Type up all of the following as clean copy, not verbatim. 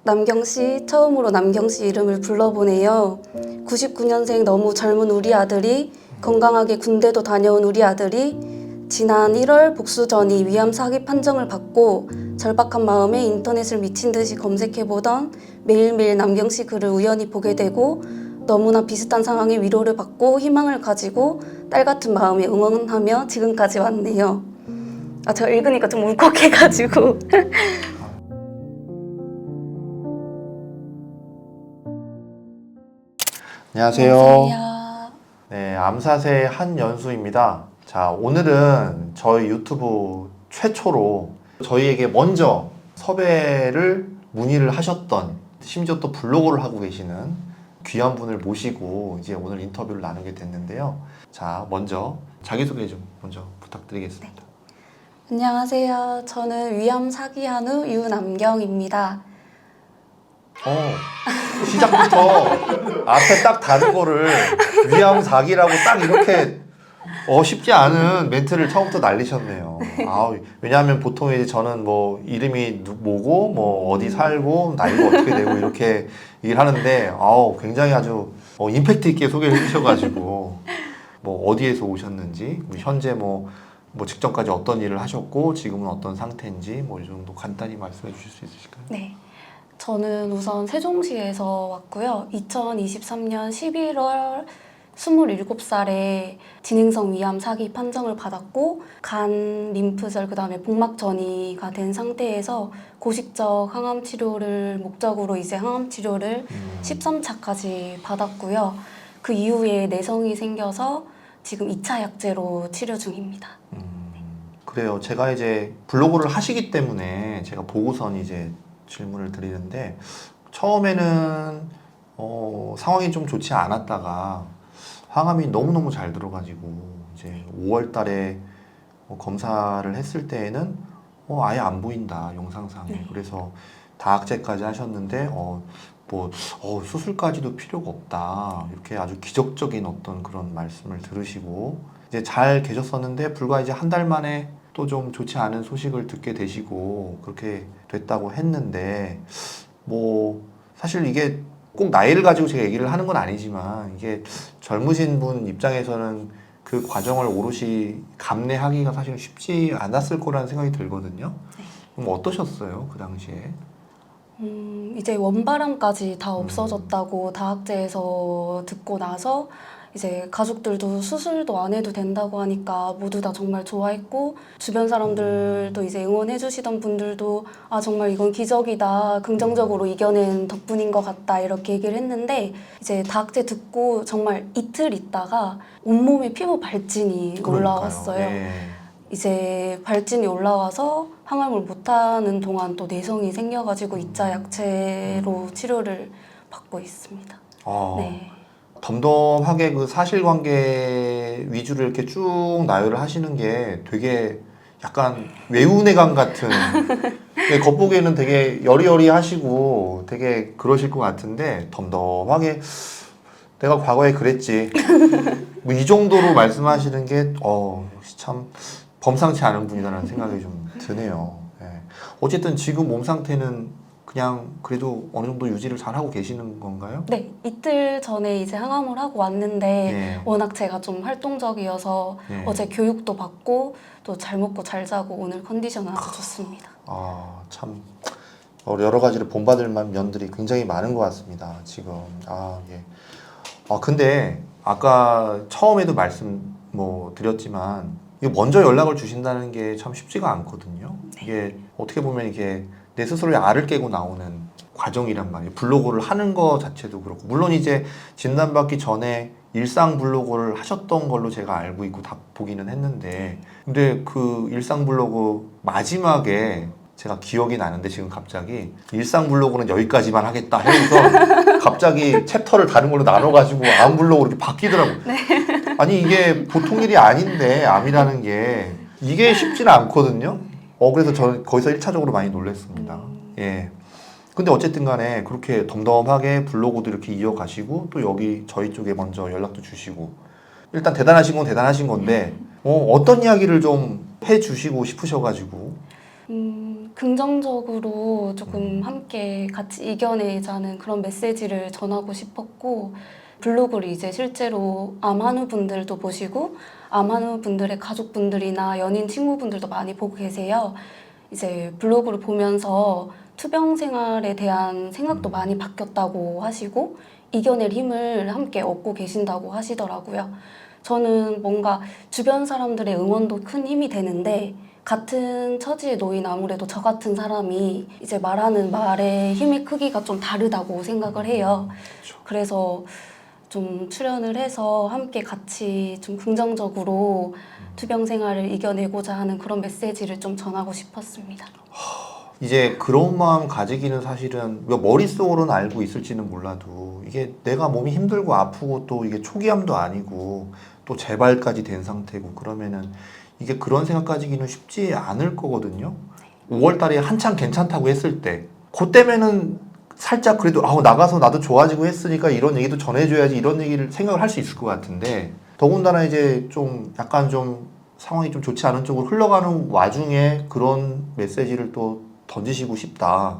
남경씨, 처음으로 남경씨 이름을 불러보네요. 99년생 너무 젊은 우리 아들이, 건강하게 군대도 다녀온 우리 아들이 지난 1월 복수 전이 위암 사기 판정을 받고 절박한 마음에 인터넷을 미친 듯이 검색해보던 매일매일 남경씨 글을 우연히 보게 되고 너무나 비슷한 상황에 위로를 받고 희망을 가지고 딸 같은 마음에 응원하며 지금까지 왔네요. 제가 읽으니까 좀 울컥해가지고 안녕하세요. 안녕하세요. 네, 암사세 한연수입니다. 자, 오늘은 저희 유튜브 최초로 저희에게 먼저 섭외를 문의를 하셨던, 심지어 또 블로그를 하고 계시는 귀한 분을 모시고 이제 오늘 인터뷰를 나누게 됐는데요. 자, 먼저 자기소개 좀 먼저 부탁드리겠습니다. 안녕하세요. 저는 위암 사기한 후 유남경입니다. 시작부터 앞에 딱 다른 거를 위암 사기라고 딱 이렇게 쉽지 않은 멘트를 처음부터 날리셨네요. 왜냐하면 보통 이제 저는 뭐 이름이 뭐고 뭐 어디 살고 나이가 어떻게 되고 이렇게 얘기를 하는데 굉장히 아주 임팩트 있게 소개를 해주셔가지고 뭐 어디에서 오셨는지 현재 뭐 직전까지 어떤 일을 하셨고 지금은 어떤 상태인지 뭐 이 정도 간단히 말씀해 주실 수 있으실까요? 네. 저는 우선 세종시에서 왔고요. 2023년 11월 27살에 진행성 위암 사기 판정을 받았고 간, 림프절, 그 다음에 복막 전이가 된 상태에서 고식적 항암 치료를 목적으로 이제 항암 치료를 13차까지 받았고요. 그 이후에 내성이 생겨서 지금 2차 약제로 치료 중입니다. 그래요. 제가 이제 블로그를 하시기 때문에 제가 보고선 이제 질문을 드리는데 처음에는 상황이 좀 좋지 않았다가 항암이 너무너무 잘 들어가지고 이제 5월 달에 검사를 했을 때에는 아예 안 보인다 영상상에. 그래서 다학제까지 하셨는데 수술까지도 필요가 없다 이렇게 아주 기적적인 어떤 그런 말씀을 들으시고 이제 잘 계셨었는데 불과 이제 한 달 만에 또 좀 좋지 않은 소식을 듣게 되시고 그렇게 됐다고 했는데 사실 이게 꼭 나이를 가지고 제가 얘기를 하는 건 아니지만 이게 젊으신 분 입장에서는 그 과정을 오롯이 감내하기가 사실 쉽지 않았을 거라는 생각이 들거든요. 그럼 어떠셨어요 그 당시에? 이제 원바람까지 다 없어졌다고 다학제에서 듣고 나서 이제 가족들도 수술도 안 해도 된다고 하니까 모두 다 정말 좋아했고 주변 사람들도 이제 응원해 주시던 분들도 정말 이건 기적이다, 긍정적으로 이겨낸 덕분인 것 같다 이렇게 얘기를 했는데 이제 다학제 듣고 정말 이틀 있다가 온몸에 피부 발진이 올라왔어요. 네. 이제 발진이 올라와서 항암을 못하는 동안 또 내성이 생겨가지고 2차 약제로 치료를 받고 있습니다. 네. 덤덤하게 그 사실관계 위주로 이렇게 쭉 나열을 하시는 게 되게 약간 외운외강 같은 겉보기에는 되게 여리여리하시고 되게 그러실 것 같은데 덤덤하게 내가 과거에 그랬지 이 정도로 말씀하시는 게 참 범상치 않은 분이다라는 생각이 좀 드네요. 어쨌든 지금 몸 상태는 그냥 그래도 어느 정도 유지를 잘 하고 계시는 건가요? 네, 이틀 전에 이제 항암을 하고 왔는데 워낙 제가 좀 활동적이어서 어제 교육도 받고 또 잘 먹고 잘 자고 오늘 컨디션은 아주 좋습니다. 참 여러 가지를 본받을 만한 면들이 굉장히 많은 것 같습니다. 지금 근데 아까 처음에도 말씀 드렸지만 이거 먼저 연락을 주신다는 게 참 쉽지가 않거든요. 이게 어떻게 보면 이게 내 스스로의 알을 깨고 나오는 과정이란 말이에요. 블로그를 하는 거 자체도 그렇고 물론 이제 진단받기 전에 일상 블로그를 하셨던 걸로 제가 알고 있고 다 보기는 했는데 근데 그 일상 블로그 마지막에 제가 기억이 나는데 지금 갑자기 일상 블로그는 여기까지만 하겠다 해서 갑자기 챕터를 다른 걸로 나눠가지고 암 블로그로 이렇게 바뀌더라고요. 아니 이게 보통 일이 아닌데 암이라는 게 이게 쉽지는 않거든요. 그래서 저는 거기서 1차적으로 많이 놀랐습니다. 근데 어쨌든 간에 그렇게 덤덤하게 블로그도 이렇게 이어가시고 또 여기 저희 쪽에 먼저 연락도 주시고 일단 대단하신 건 대단하신 건데 어떤 이야기를 좀 해주시고 싶으셔가지고 긍정적으로 조금 함께 같이 이겨내자는 그런 메시지를 전하고 싶었고, 블로그를 이제 실제로 암한우 분들도 보시고 암한우 분들의 가족분들이나 연인 친구분들도 많이 보고 계세요. 이제 블로그를 보면서 투병 생활에 대한 생각도 많이 바뀌었다고 하시고 이겨낼 힘을 함께 얻고 계신다고 하시더라고요. 저는 뭔가 주변 사람들의 응원도 큰 힘이 되는데, 같은 처지에 놓인 아무래도 저 같은 사람이 이제 말하는 말의 힘의 크기가 좀 다르다고 생각을 해요. 그래서 좀 출연을 해서 함께 같이 좀 긍정적으로 투병 생활을 이겨내고자 하는 그런 메시지를 좀 전하고 싶었습니다. 이제 그런 마음 가지기는 사실은 머릿속으로는 알고 있을지는 몰라도 이게 내가 몸이 힘들고 아프고 또 이게 초기암도 아니고 또 재발까지 된 상태고 그러면은 이게 그런 생각 가지기는 쉽지 않을 거거든요. 5월 달에 한창 괜찮다고 했을 때 그때면은 살짝 그래도 나가서 나도 좋아지고 했으니까 이런 얘기도 전해줘야지 이런 얘기를 생각을 할 수 있을 것 같은데, 더군다나 이제 좀 약간 좀 상황이 좀 좋지 않은 쪽으로 흘러가는 와중에 그런 메시지를 또 던지시고 싶다.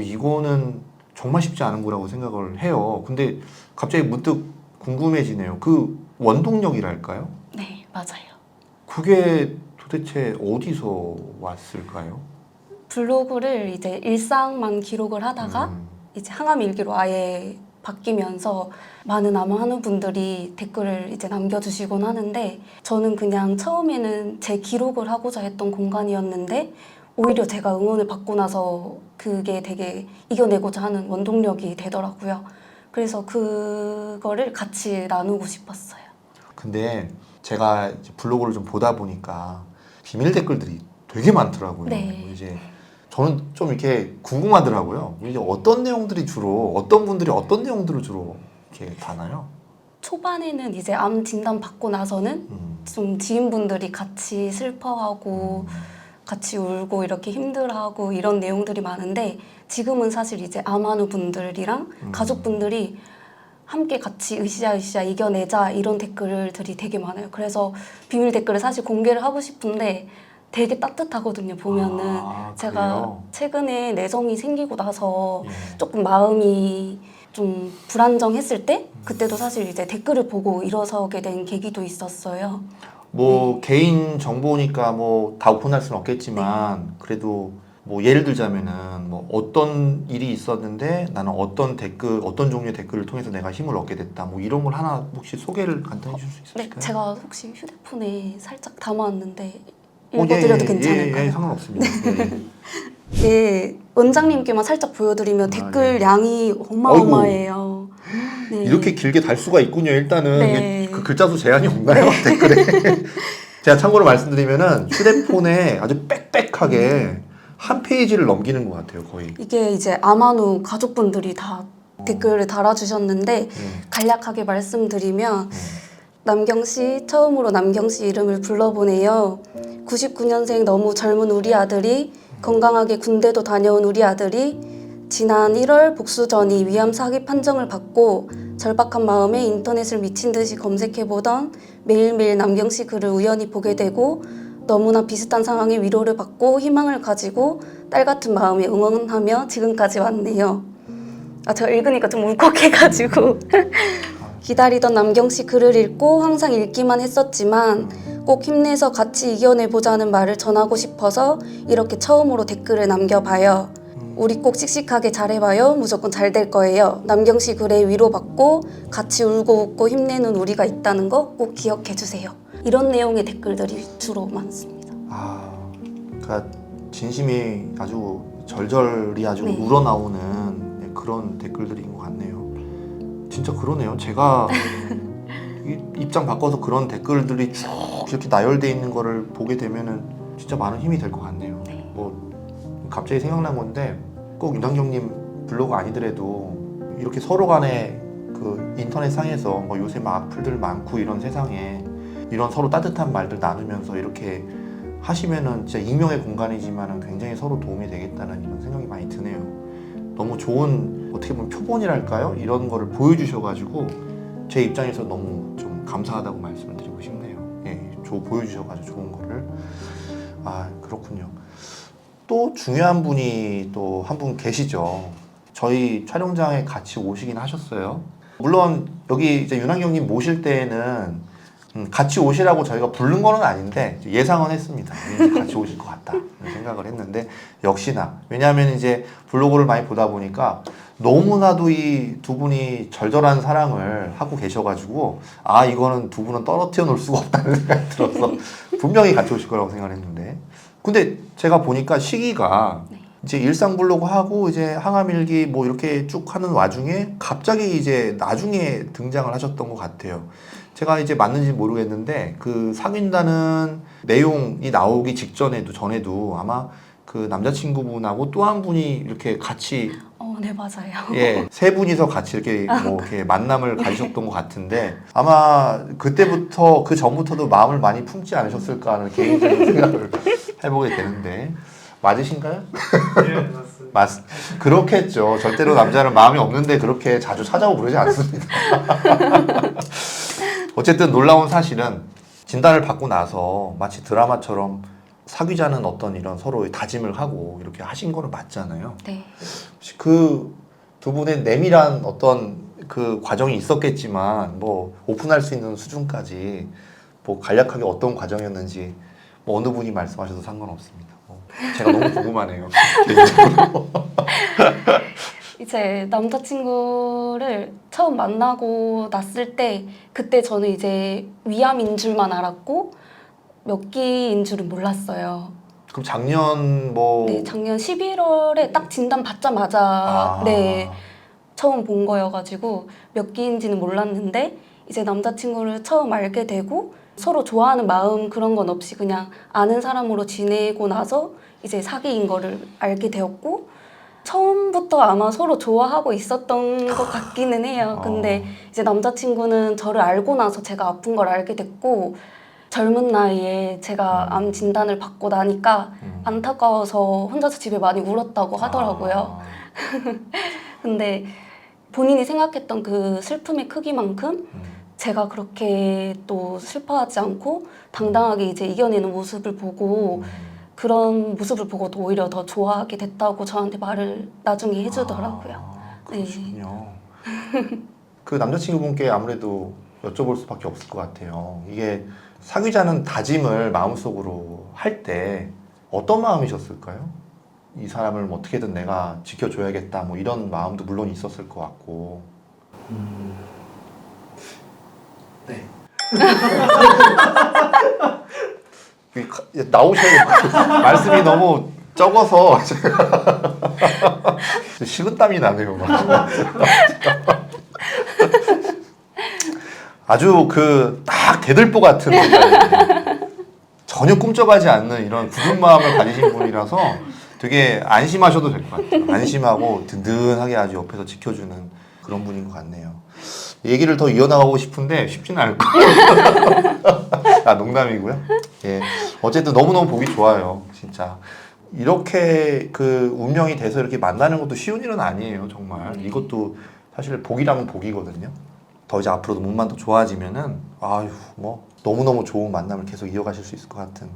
이거는 정말 쉽지 않은 거라고 생각을 해요. 근데 갑자기 문득 궁금해지네요. 그 원동력이랄까요? 네, 맞아요. 그게 도대체 어디서 왔을까요? 블로그를 이제 일상만 기록을 하다가 이제 항암 일기로 아예 바뀌면서 많은 암한우 분들이 댓글을 이제 남겨주시곤 하는데, 저는 그냥 처음에는 제 기록을 하고자 했던 공간이었는데 오히려 제가 응원을 받고 나서 그게 되게 이겨내고자 하는 원동력이 되더라고요. 그래서 그거를 같이 나누고 싶었어요. 근데 제가 이제 블로그를 좀 보다 보니까 비밀 댓글들이 되게 많더라고요. 네. 이제 저는 좀 이렇게 궁금하더라고요. 이제 어떤 내용들이 주로, 어떤 분들이 어떤 내용들을 주로 이렇게 다나요? 초반에는 이제 암 진단 받고 나서는 좀 지인분들이 같이 슬퍼하고 같이 울고 이렇게 힘들어하고 이런 내용들이 많은데, 지금은 사실 이제 암한우 분들이랑 가족분들이 함께 같이 으쌰으쌰 이겨내자 이런 댓글들이 되게 많아요. 그래서 비밀 댓글을 사실 공개를 하고 싶은데 되게 따뜻하거든요, 보면은. 제가 그래요? 최근에 내성이 생기고 나서 예. 조금 마음이 좀 불안정했을 때, 그때도 사실 이제 댓글을 보고 일어서게 된 계기도 있었어요. 개인 정보니까 다 오픈할 수는 없겠지만 그래도 예를 들자면은 어떤 일이 있었는데 나는 어떤 댓글, 어떤 종류의 댓글을 통해서 내가 힘을 얻게 됐다. 이런 걸 하나 혹시 소개를 간단히 해줄 수 네, 있을까요? 제가 혹시 휴대폰에 살짝 담아왔는데 읽어드려도 괜찮을까요? 예, 상관없습니다. 예, 원장님께만 살짝 보여드리면 댓글 양이 어마어마해요. 네. 이렇게 길게 달 수가 있군요. 일단은 네. 그 글자 수 제한이 없나요? 댓글에? 제가 참고로 말씀드리면은 휴대폰에 아주 빽빽하게 한 페이지를 넘기는 것 같아요, 거의. 이게 이제 암한우 가족분들이 다 댓글을 달아주셨는데, 간략하게 말씀드리면 남경씨, 처음으로 남경씨 이름을 불러보네요. 99년생 너무 젊은 우리 아들이, 건강하게 군대도 다녀온 우리 아들이 지난 1월 복수 전이 위암 사기 판정을 받고 절박한 마음에 인터넷을 미친 듯이 검색해보던 매일매일 남경씨 글을 우연히 보게 되고 너무나 비슷한 상황에 위로를 받고 희망을 가지고 딸 같은 마음에 응원하며 지금까지 왔네요. 제가 읽으니까 좀 울컥해가지고 기다리던 남경씨 글을 읽고 항상 읽기만 했었지만 꼭 힘내서 같이 이겨내보자는 말을 전하고 싶어서 이렇게 처음으로 댓글을 남겨봐요. 우리 꼭 씩씩하게 잘해봐요. 무조건 잘 될 거예요. 남경씨 글에 위로받고 같이 울고 웃고 힘내는 우리가 있다는 거 꼭 기억해주세요. 이런 내용의 댓글들이 주로 많습니다. 그러니까 진심이 아주 절절히 아주 네. 우러나오는 그런 댓글들인 것 같네요. 진짜 그러네요. 제가 입장 바꿔서 그런 댓글들이 쭉 이렇게 나열돼 있는 거를 보게 되면은 진짜 많은 힘이 될 것 같네요. 갑자기 생각난 건데 꼭 윤당경님 블로그 아니더라도 이렇게 서로 간에 그 인터넷 상에서 요새 막 악플들 많고 이런 세상에 이런 서로 따뜻한 말들 나누면서 이렇게 하시면은 진짜 익명의 공간이지만은 굉장히 서로 도움이 되겠다는 이런 생각이 많이 드네요. 너무 좋은 어떻게 보면 표본이랄까요? 이런 거를 보여주셔가지고 제 입장에서 너무 좀 감사하다고 말씀을 드리고 싶네요. 예, 보여주셔가지고 좋은 거를. 그렇군요. 또 중요한 분이 또 한 분 계시죠. 저희 촬영장에 같이 오시긴 하셨어요. 물론 여기 이제 윤환경님 모실 때에는 같이 오시라고 저희가 부른 거는 아닌데 예상은 했습니다. 왠지 같이 오실 것 같다 이런 생각을 했는데 역시나 왜냐하면 이제 블로그를 많이 보다 보니까 너무나도 이 두 분이 절절한 사랑을 하고 계셔가지고 아 이거는 두 분은 떨어뜨려 놓을 수가 없다는 생각이 들어서 분명히 같이 오실 거라고 생각을 했는데 근데 제가 보니까 시기가 이제 일상 블로그 하고 이제 항암일기 뭐 이렇게 쭉 하는 와중에 갑자기 이제 나중에 등장을 하셨던 것 같아요. 제가 이제 맞는지 모르겠는데 그 사귄다는 내용이 나오기 직전에도 전에도 아마 그 남자친구분하고 또 한 분이 이렇게 같이 네, 맞아요. 예, 세 분이서 같이 이렇게 뭐 이렇게 만남을 가지셨던 것 같은데 아마 그때부터 그 전부터도 마음을 많이 품지 않으셨을까 하는 개인적인 생각을 해보게 되는데 맞으신가요? 네, 맞습니다. 그렇겠죠. 절대로 남자는 마음이 없는데 그렇게 자주 찾아오고 그러지 않습니다. 어쨌든 놀라운 사실은 진단을 받고 나서 마치 드라마처럼 사귀자는 어떤 이런 서로의 다짐을 하고 이렇게 하신 거는 맞잖아요. 네. 그 두 분의 내밀한 어떤 그 과정이 있었겠지만 뭐 오픈할 수 있는 수준까지 뭐 간략하게 어떤 과정이었는지 뭐 어느 분이 말씀하셔도 상관없습니다. 제가 너무 궁금하네요. 개인적으로. 이제 남자친구를 처음 만나고 났을 때 그때 저는 이제 위암인 줄만 알았고 몇 기인 줄은 몰랐어요. 그럼 작년 뭐 네, 작년 11월에 딱 진단 받자마자 네, 처음 본 거여가지고 몇 기인지는 몰랐는데 이제 남자친구를 처음 알게 되고 서로 좋아하는 마음 그런 건 없이 그냥 아는 사람으로 지내고 나서 이제 사귀인 거를 알게 되었고 처음부터 아마 서로 좋아하고 있었던 것 같기는 해요. 근데 이제 남자친구는 저를 알고 나서 제가 아픈 걸 알게 됐고 젊은 나이에 제가 암 진단을 받고 나니까 안타까워서 혼자서 집에 많이 울었다고 하더라고요. 근데 본인이 생각했던 그 슬픔의 크기만큼 제가 그렇게 또 슬퍼하지 않고 당당하게 이제 이겨내는 모습을 보고 그런 모습을 보고도 오히려 더 좋아하게 됐다고 저한테 말을 나중에 해주더라고요. 그러시군요. 그 남자친구분께 아무래도 여쭤볼 수밖에 없을 것 같아요. 이게 사귀자는 다짐을 마음속으로 할 때 어떤 마음이셨을까요? 이 사람을 뭐 어떻게든 내가 지켜줘야겠다 뭐 이런 마음도 물론 있었을 것 같고 네. 나오셔야 말씀이 너무 적어서 식은땀이 나네요. 아주 그 딱 대들보 같은 전혀 꿈쩍하지 않는 이런 굳은 마음을 가지신 분이라서 되게 안심하셔도 될 것 같아요. 안심하고 든든하게 아주 옆에서 지켜주는 그런 분인 것 같네요. 얘기를 더 이어나가고 싶은데 쉽지는 않을 거예요. 아, 농담이고요. 예. 어쨌든 너무너무 보기 좋아요. 진짜. 이렇게 그 운명이 돼서 이렇게 만나는 것도 쉬운 일은 아니에요. 정말. 이것도 사실 복이라면 복이거든요. 더 이제 앞으로도 몸만 더 좋아지면은 아유 뭐 너무너무 좋은 만남을 계속 이어가실 수 있을 것 같은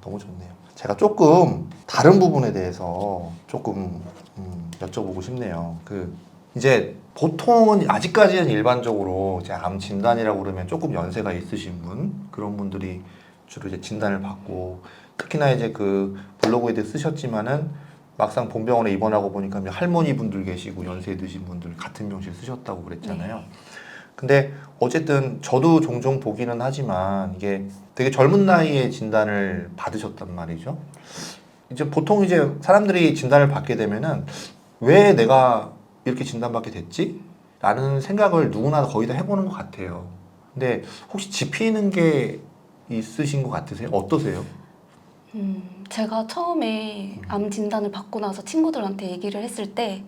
너무 좋네요. 제가 조금 다른 부분에 대해서 조금 여쭤보고 싶네요. 그 이제 보통은 아직까지는 일반적으로 이제 암 진단이라고 그러면 조금 연세가 있으신 분 그런 분들이 주로 이제 진단을 받고 특히나 이제 그 블로그에도 쓰셨지만은 막상 본병원에 입원하고 보니까 할머니 분들 계시고 연세 드신 분들 같은 병실 쓰셨다고 그랬잖아요. 근데 어쨌든 저도 종종 보기는 하지만 이게 되게 젊은 나이에 진단을 받으셨단 말이죠. 이제 보통 이제 사람들이 진단을 받게 되면은 왜 내가 이렇게 진단받게 됐지? 라는 생각을 누구나 거의 다 해보는 것 같아요. 근데 혹시 짚히는 게 있으신 것 같으세요? 어떠세요? 제가 처음에 암 진단을 받고 나서 친구들한테 얘기를 했을 때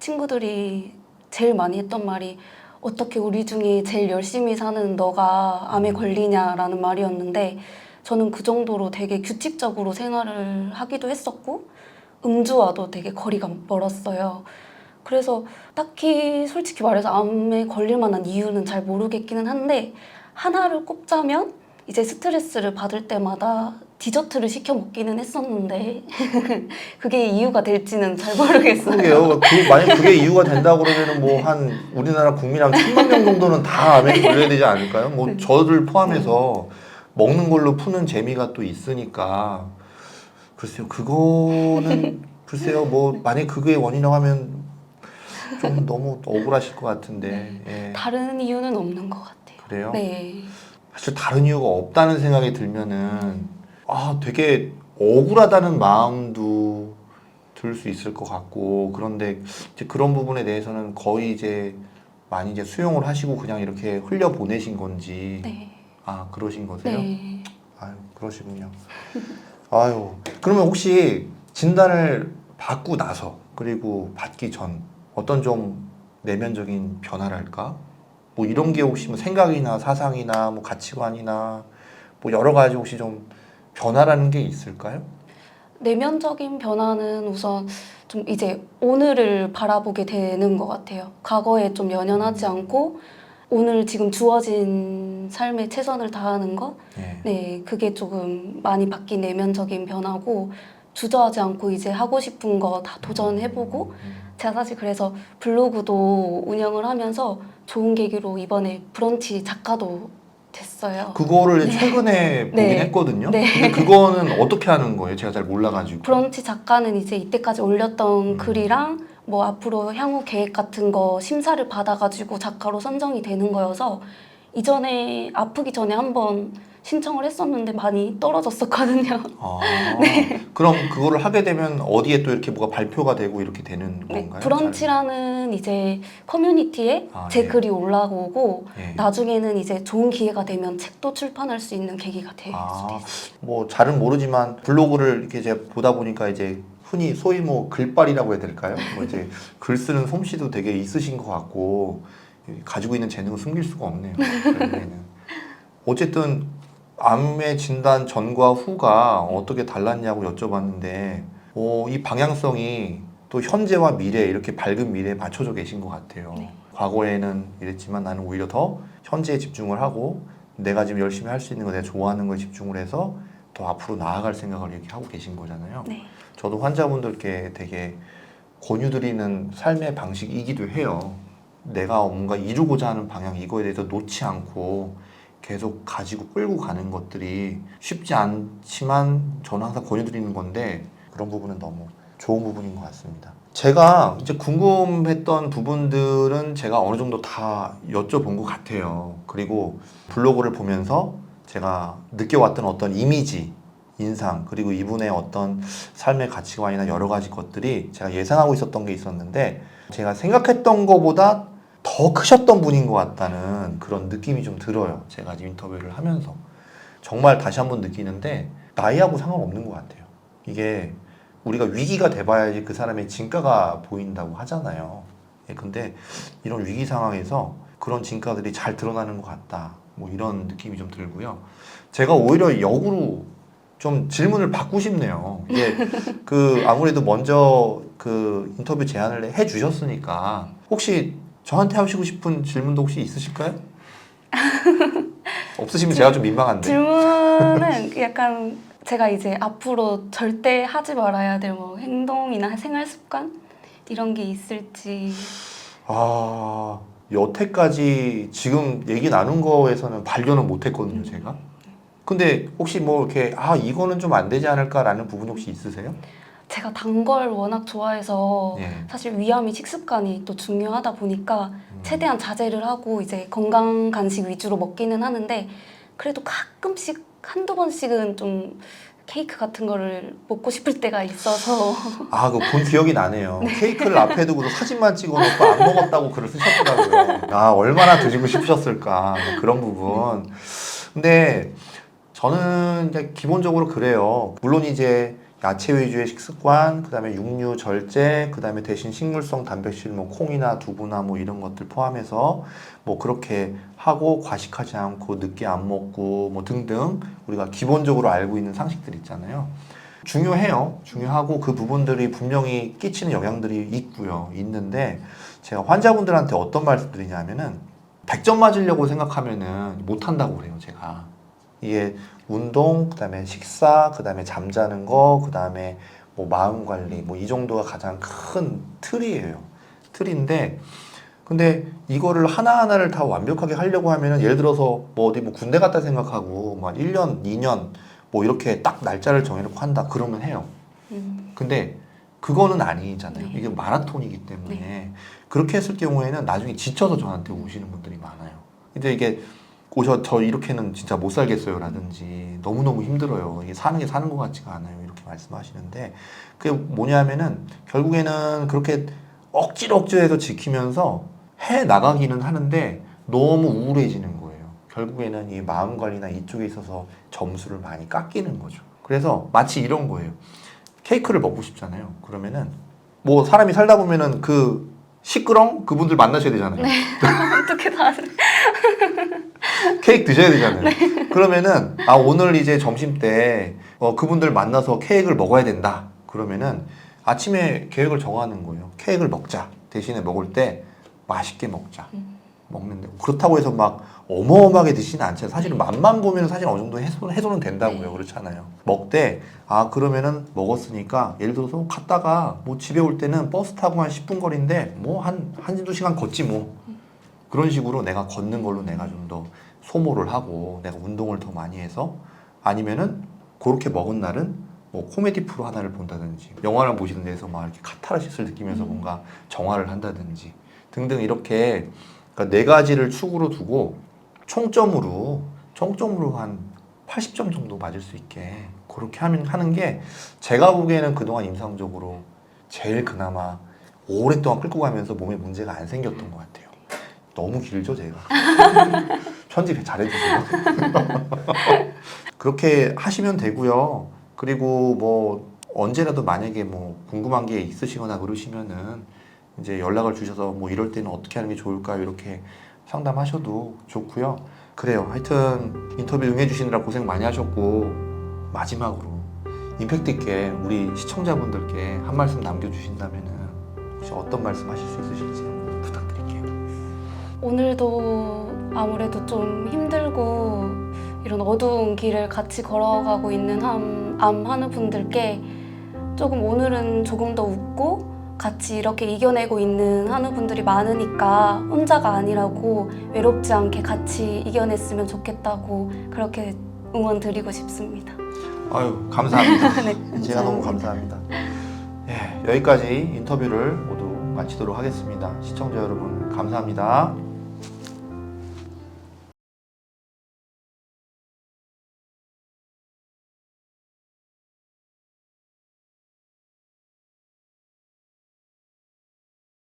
친구들이 제일 많이 했던 말이 어떻게 우리 중에 제일 열심히 사는 너가 암에 걸리냐라는 말이었는데 저는 그 정도로 되게 규칙적으로 생활을 하기도 했었고 음주와도 되게 거리가 멀었어요. 그래서 딱히 솔직히 말해서 암에 걸릴 만한 이유는 잘 모르겠기는 한데 하나를 꼽자면 이제 스트레스를 받을 때마다 디저트를 시켜 먹기는 했었는데 그게 이유가 될지는 잘 모르겠어요. 그러게요. 만약 그게 이유가 된다고 그러면은 뭐 한 우리나라 국민 한 1,000만 명 정도는 다 암에 걸려야 되지 않을까요? 뭐 저를 포함해서 먹는 걸로 푸는 재미가 또 있으니까 글쎄요. 그거는 글쎄요. 뭐 만약 그게 원인이라고 하면 좀 너무 억울하실 것 같은데. 예. 다른 이유는 없는 것 같아요. 그래요? 네. 사실 다른 이유가 없다는 생각이 들면은 되게 억울하다는 마음도 들 수 있을 것 같고 그런데 이제 그런 부분에 대해서는 거의 이제 많이 이제 수용을 하시고 그냥 이렇게 흘려 보내신 건지 네. 그러신 거세요? 네. 아유 그러시군요. 아유 그러면 혹시 진단을 받고 나서 그리고 받기 전 어떤 좀 내면적인 변화랄까? 뭐 이런 게 혹시 뭐 생각이나 사상이나 뭐 가치관이나 뭐 여러 가지 혹시 좀 변화라는 게 있을까요? 내면적인 변화는 우선 좀 이제 오늘을 바라보게 되는 것 같아요. 과거에 좀 연연하지 않고 오늘 지금 주어진 삶에 최선을 다하는 것? 예. 네, 그게 조금 많이 바뀐 내면적인 변화고 주저하지 않고 이제 하고 싶은 거 다 도전해보고 제가 사실 그래서 블로그도 운영을 하면서 좋은 계기로 이번에 브런치 작가도 됐어요. 그거를 최근에 보긴 네. 했거든요. 네. 근데 그거는 어떻게 하는 거예요? 제가 잘 몰라가지고. 브런치 작가는 이제 이때까지 올렸던 글이랑 뭐 앞으로 향후 계획 같은 거 심사를 받아가지고 작가로 선정이 되는 거여서 이전에 아프기 전에 한번 신청을 했었는데 많이 떨어졌었거든요. 그럼 그거를 하게 되면 어디에 또 이렇게 뭐가 발표가 되고 이렇게 되는 네, 건가요? 브런치라는 이제 커뮤니티에 제 예. 글이 올라오고 예. 나중에는 이제 좋은 기회가 되면 책도 출판할 수 있는 계기가 될 수도 있어요. 뭐 잘은 모르지만 블로그를 이렇게 제가 보다 보니까 이제 흔히 소위 뭐 글빨이라고 해야 될까요? 뭐 이제 글 쓰는 솜씨도 되게 있으신 것 같고 가지고 있는 재능을 숨길 수가 없네요. 결국에는. 어쨌든 암의 진단 전과 후가 어떻게 달랐냐고 여쭤봤는데 이 방향성이 또 현재와 미래 이렇게 밝은 미래에 맞춰져 계신 것 같아요. 네. 과거에는 이랬지만 나는 오히려 더 현재에 집중을 하고 내가 지금 열심히 할 수 있는 거 내가 좋아하는 거에 집중을 해서 더 앞으로 나아갈 생각을 이렇게 하고 계신 거잖아요. 네. 저도 환자분들께 되게 권유드리는 삶의 방식이기도 해요. 내가 뭔가 이루고자 하는 방향 이거에 대해서 놓지 않고 계속 가지고 끌고 가는 것들이 쉽지 않지만 저는 항상 권유드리는 건데 그런 부분은 너무 좋은 부분인 것 같습니다. 제가 이제 궁금했던 부분들은 제가 어느 정도 다 여쭤본 것 같아요. 그리고 블로그를 보면서 제가 느껴왔던 어떤 이미지, 인상, 그리고 이분의 어떤 삶의 가치관이나 여러 가지 것들이 제가 예상하고 있었던 게 있었는데 제가 생각했던 것보다 더 크셨던 분인 것 같다는 그런 느낌이 좀 들어요. 제가 지금 인터뷰를 하면서. 정말 다시 한번 느끼는데 나이하고 상관없는 것 같아요. 이게 우리가 위기가 돼봐야지 그 사람의 진가가 보인다고 하잖아요. 근데 이런 위기 상황에서 그런 진가들이 잘 드러나는 것 같다. 뭐 이런 느낌이 좀 들고요. 제가 오히려 역으로 좀 질문을 받고 싶네요. 이게 아무래도 먼저 그 인터뷰 제안을 해 주셨으니까 혹시 저한테 하시고 싶은 질문도 혹시 있으실까요? 없으시면 제가 좀 민망한데. 질문은 약간 제가 이제 앞으로 절대 하지 말아야 될 뭐 행동이나 생활 습관 이런 게 있을지. 여태까지 지금 얘기 나눈 거에서는 발견을 못 했거든요, 제가. 근데 혹시 뭐 이렇게 이거는 좀 안 되지 않을까라는 부분 혹시 있으세요? 제가 단 걸 워낙 좋아해서 예. 사실 위암이 식습관이 또 중요하다 보니까 최대한 자제를 하고 이제 건강 간식 위주로 먹기는 하는데 그래도 가끔씩 한두 번씩은 좀 케이크 같은 거를 먹고 싶을 때가 있어서 그거 본 기억이 나네요. 케이크를 앞에 두고도 사진만 찍어놓고 안 먹었다고 글을 쓰셨더라고요. 얼마나 드시고 싶으셨을까. 그런 부분. 근데 저는 이제 기본적으로 그래요. 물론 이제 야채 위주의 식습관, 그 다음에 육류 절제, 그 다음에 대신 식물성 단백질, 뭐 콩이나 두부나 뭐 이런 것들 포함해서 뭐 그렇게 하고 과식하지 않고 늦게 안 먹고 뭐 등등 우리가 기본적으로 알고 있는 상식들 있잖아요. 중요해요. 중요하고 그 부분들이 분명히 끼치는 영향들이 있고요. 있는데 제가 환자분들한테 어떤 말씀 드리냐면은 100점 맞으려고 생각하면은 못한다고 그래요, 제가. 이게 운동, 그다음에 식사, 그다음에 잠자는 거, 그다음에 뭐 마음 관리, 뭐 이 정도가 가장 큰 틀이에요. 틀인데, 근데 이거를 하나하나를 다 완벽하게 하려고 하면은 예를 들어서 뭐 어디 뭐 군대 갔다 생각하고 뭐 1년, 2년 뭐 이렇게 딱 날짜를 정해놓고 한다 그러면 해요. 근데 그거는 아니잖아요. 네. 이게 마라톤이기 때문에 그렇게 했을 경우에는 나중에 지쳐서 저한테 오시는 분들이 많아요. 근데 이게 저 이렇게는 진짜 못 살겠어요 라든지 너무너무 힘들어요. 이게 사는 게 사는 것 같지가 않아요. 이렇게 말씀하시는데 그게 뭐냐면은 결국에는 그렇게 억지로 해서 지키면서 해 나가기는 하는데 너무 우울해지는 거예요. 결국에는 이 마음 관리나 이쪽에 있어서 점수를 많이 깎이는 거죠. 그래서 마치 이런 거예요. 케이크를 먹고 싶잖아요. 그러면은 뭐 사람이 살다 보면은 그 시끄렁 그분들 만나셔야 되잖아요. 어떻게 다 케이크 드셔야 되잖아요. 그러면은 오늘 이제 점심 때 그분들 만나서 케이크를 먹어야 된다. 그러면은 아침에 계획을 정하는 거예요. 케이크를 먹자. 대신에 먹을 때 맛있게 먹자. 먹는데 그렇다고 해서 막 어마어마하게 드시는 않잖아요. 사실은 맛만 보면 사실 어느 정도 해소는 된다고요. 그렇잖아요. 먹되 그러면은 먹었으니까 예를 들어서 갔다가 뭐 집에 올 때는 버스 타고 한 10분 거리인데 뭐 한 1-2시간 걷지 뭐. 그런 식으로 내가 걷는 걸로 내가 좀 더 소모를 하고 내가 운동을 더 많이 해서 아니면은 그렇게 먹은 날은 뭐 코미디 프로 하나를 본다든지 영화를 보시는 데서 막 이렇게 카타르시스를 느끼면서 뭔가 정화를 한다든지 등등 이렇게 그러니까 4가지를 축으로 두고 총점으로 한 80점 정도 맞을 수 있게 그렇게 하는 게 제가 보기에는 그동안 임상적으로 제일 그나마 오랫동안 끌고 가면서 몸에 문제가 안 생겼던 것 같아요. 너무 길죠, 제가. 편집 잘해주세요. 그렇게 하시면 되고요. 그리고 뭐 언제라도 만약에 뭐 궁금한 게 있으시거나 그러시면은 이제 연락을 주셔서 뭐 이럴 때는 어떻게 하는 게 좋을까 이렇게 상담하셔도 좋고요. 그래요. 하여튼 인터뷰 응해주시느라 고생 많이 하셨고 마지막으로 임팩트 있게 우리 시청자분들께 한 말씀 남겨주신다면은 혹시 어떤 말씀 하실 수 있으실지 부탁드릴게요. 오늘도 아무래도 좀 힘들고 이런 어두운 길을 같이 걸어가고 있는 암 하는 분들께 조금 오늘은 조금 더 웃고 같이 이렇게 이겨내고 있는 하는 분들이 많으니까 혼자가 아니라고 외롭지 않게 같이 이겨냈으면 좋겠다고 그렇게 응원 드리고 싶습니다. 아유 감사합니다. 네, 제가 너무 감사합니다. 예, 여기까지 인터뷰를 모두 마치도록 하겠습니다. 시청자 여러분 감사합니다.